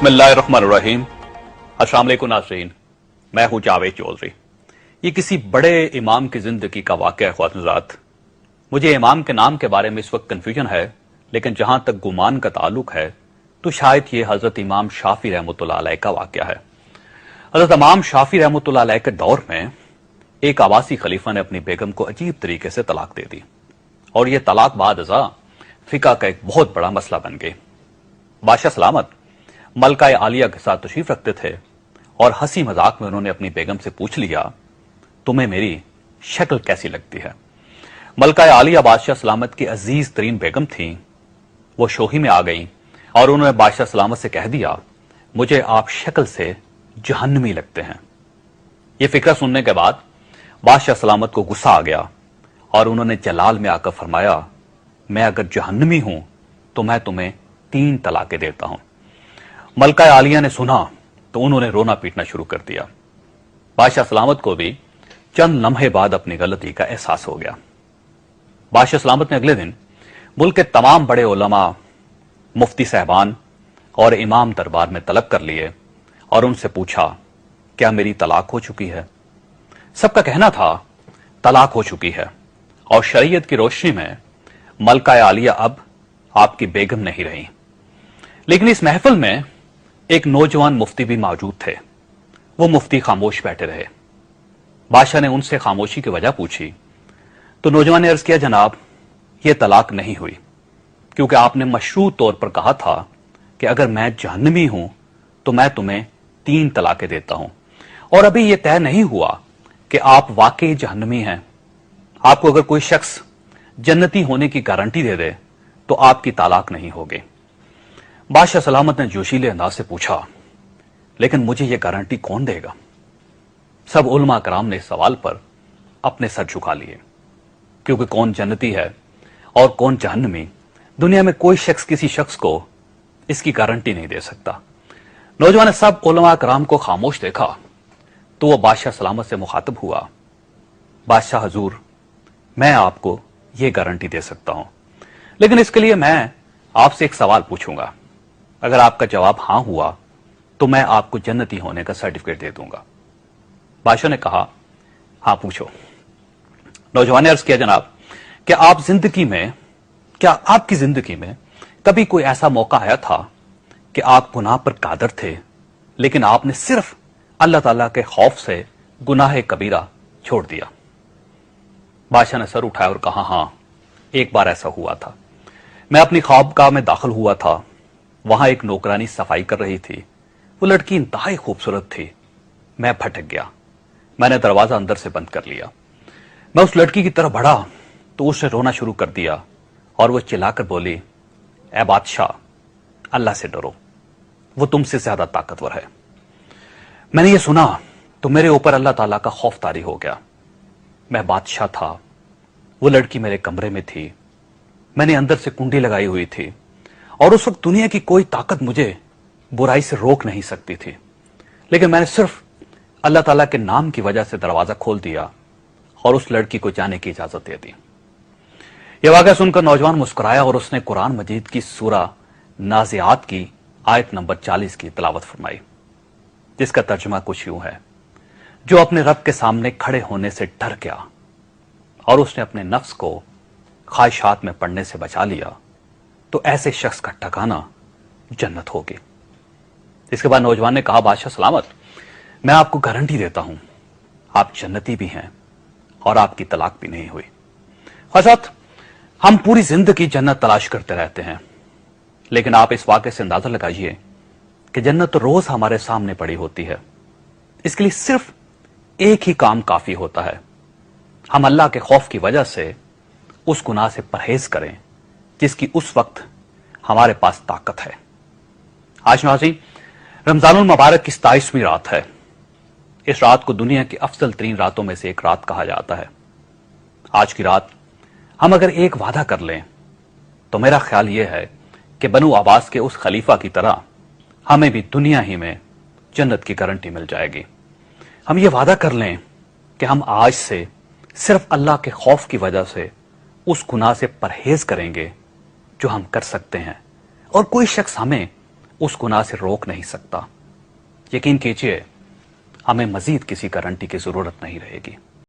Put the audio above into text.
बिस्मिल्लाहिर्रहमानिर्रहीम। अस्सलाम वालेकुम नाज़रीन, मैं हूं जावेद चौधरी। ये किसी बड़े इमाम की जिंदगी का वाक़या है ख्वातीन-हज़रात। मुझे इमाम के नाम के बारे में इस वक्त कन्फ्यूजन है, लेकिन जहां तक गुमान का ताल्लुक है तो शायद ये हजरत इमाम शाफी रहमतुल्लाह अलैह का वाक़या है। हजरत इमाम शाफी रहमतुल्लाह अलैह के दौर में एक आवासी खलीफा ने अपनी बेगम को अजीब तरीके से तलाक दे दी और यह तलाक बाद अज़ा फिका का एक बहुत बड़ा मसला बन गई। बादशाह सलामत मलका आलिया के साथ तशरीफ रखते थे और हंसी मजाक में उन्होंने अपनी बेगम से पूछ लिया, तुम्हें मेरी शक्ल कैसी लगती है। मलका आलिया बादशाह सलामत की अजीज तरीन बेगम थी। वो शोही में आ गई और उन्होंने बादशाह सलामत से कह दिया, मुझे आप शक्ल से जहन्नमी लगते हैं। यह फिक्रा सुनने के बाद बादशाह सलामत को गुस्सा आ गया और उन्होंने जलाल में आकर फरमाया, मैं अगर जहन्नमी हूं तो मैं तुम्हें 3 तलाकें देता हूं। मलका आलिया ने सुना तो उन्होंने रोना पीटना शुरू कर दिया। बादशाह सलामत को भी चंद लम्हे बाद अपनी गलती का एहसास हो गया। बादशाह सलामत ने अगले दिन मुल्क के तमाम बड़े उलमा, मुफ्ती साहबान और इमाम दरबार में तलब कर लिए और उनसे पूछा, क्या मेरी तलाक हो चुकी है। सबका कहना था तलाक हो चुकी है और शरीयत की रोशनी में मलका आलिया अब आपकी बेगम नहीं रही। लेकिन इस महफिल में एक नौजवान मुफ्ती भी मौजूद थे। वो मुफ्ती खामोश बैठे रहे। बादशाह ने उनसे खामोशी की वजह पूछी तो नौजवान ने अर्ज किया, जनाब ये तलाक नहीं हुई क्योंकि आपने मशरूत तौर पर कहा था कि अगर मैं जहन्नमी हूं तो मैं तुम्हें 3 तलाकें देता हूं और अभी यह तय नहीं हुआ कि आप वाकई जहन्नमी हैं। आपको अगर कोई शख्स जन्नती होने की गारंटी दे दे तो आपकी तलाक नहीं होगी। बादशाह सलामत ने जोशीले अंदाज से पूछा, लेकिन मुझे यह गारंटी कौन देगा। सब उलमा कराम ने इस सवाल पर अपने सर झुका लिए क्योंकि कौन जन्नती है और कौन जहन्नमी, दुनिया में कोई शख्स किसी शख्स को इसकी गारंटी नहीं दे सकता। नौजवान ने सब उलमा कराम को खामोश देखा तो वह बादशाह सलामत से मुखातब हुआ, बादशाह हजूर, मैं आपको यह गारंटी दे सकता हूं, लेकिन इसके लिए मैं आपसे एक सवाल पूछूंगा। अगर आपका जवाब हां हुआ तो मैं आपको जन्नती होने का सर्टिफिकेट दे दूंगा। बादशाह ने कहा, हां पूछो। नौजवान ने अर्ज किया, जनाब क्या आपकी जिंदगी में कभी कोई ऐसा मौका आया था कि आप गुनाह पर कादर थे लेकिन आपने सिर्फ अल्लाह ताला के खौफ से गुनाह कबीरा छोड़ दिया। बादशाह ने सर उठाया और कहा, हां एक बार ऐसा हुआ था। मैं अपनी ख्वाबगाह में दाखिल हुआ था। वहां एक नौकरानी सफाई कर रही थी। वो लड़की इंतहाई खूबसूरत थी। मैं भटक गया। मैंने दरवाजा अंदर से बंद कर लिया। मैं उस लड़की की तरफ बढ़ा तो उसने रोना शुरू कर दिया और वो चिल्लाकर बोली, ऐ बादशाह, अल्लाह से डरो, वो तुमसे ज्यादा ताकतवर है। मैंने ये सुना तो मेरे ऊपर अल्लाह ताला का खौफ तारी हो गया। मैं बादशाह था, वो लड़की मेरे कमरे में थी। मैंने अंदर से कुंडी लगाई हुई थी और उस वक्त दुनिया की कोई ताकत मुझे बुराई से रोक नहीं सकती थी, लेकिन मैंने सिर्फ अल्लाह ताला के नाम की वजह से दरवाजा खोल दिया और उस लड़की को जाने की इजाजत दे दी। यह वाक़या सुनकर नौजवान मुस्कुराया और उसने कुरान मजीद की सूरा नाज़ियात की आयत नंबर 40 की तिलावत फरमाई, जिसका तर्जुमा कुछ यूं है, जो अपने रब के सामने खड़े होने से डर गया और उसने अपने नफ्स को ख्वाहिशात में पड़ने से बचा लिया तो ऐसे शख्स का ठिकाना जन्नत होगी। इसके बाद नौजवान ने कहा, बादशाह सलामत, मैं आपको गारंटी देता हूं आप जन्नती भी हैं और आपकी तलाक भी नहीं हुई। हज़रत, हम पूरी जिंदगी जन्नत तलाश करते रहते हैं, लेकिन आप इस वाक़े से अंदाजा लगाइए कि जन्नत तो रोज हमारे सामने पड़ी होती है। इसके लिए सिर्फ एक ही काम काफी होता है, हम अल्लाह के खौफ की वजह से उस गुनाह से परहेज करें जिसकी उस वक्त हमारे पास ताकत है। आज नाज़रीन, रमजानुल मुबारक की 27वीं रात है। इस रात को दुनिया की अफजल तरीन रातों में से एक रात कहा जाता है। आज की रात हम अगर एक वादा कर लें तो मेरा ख्याल यह है कि बनु अब्बास के उस खलीफा की तरह हमें भी दुनिया ही में जन्नत की गारंटी मिल जाएगी। हम ये वादा कर लें कि हम आज से सिर्फ अल्लाह के खौफ की वजह से उस गुनाह से परहेज करेंगे जो हम कर सकते हैं, और कोई शख्स हमें اس گناہ سے روک نہیں سکتا۔ یقین کیجئے ہمیں مزید کسی گارنٹی کی ضرورت نہیں رہے گی۔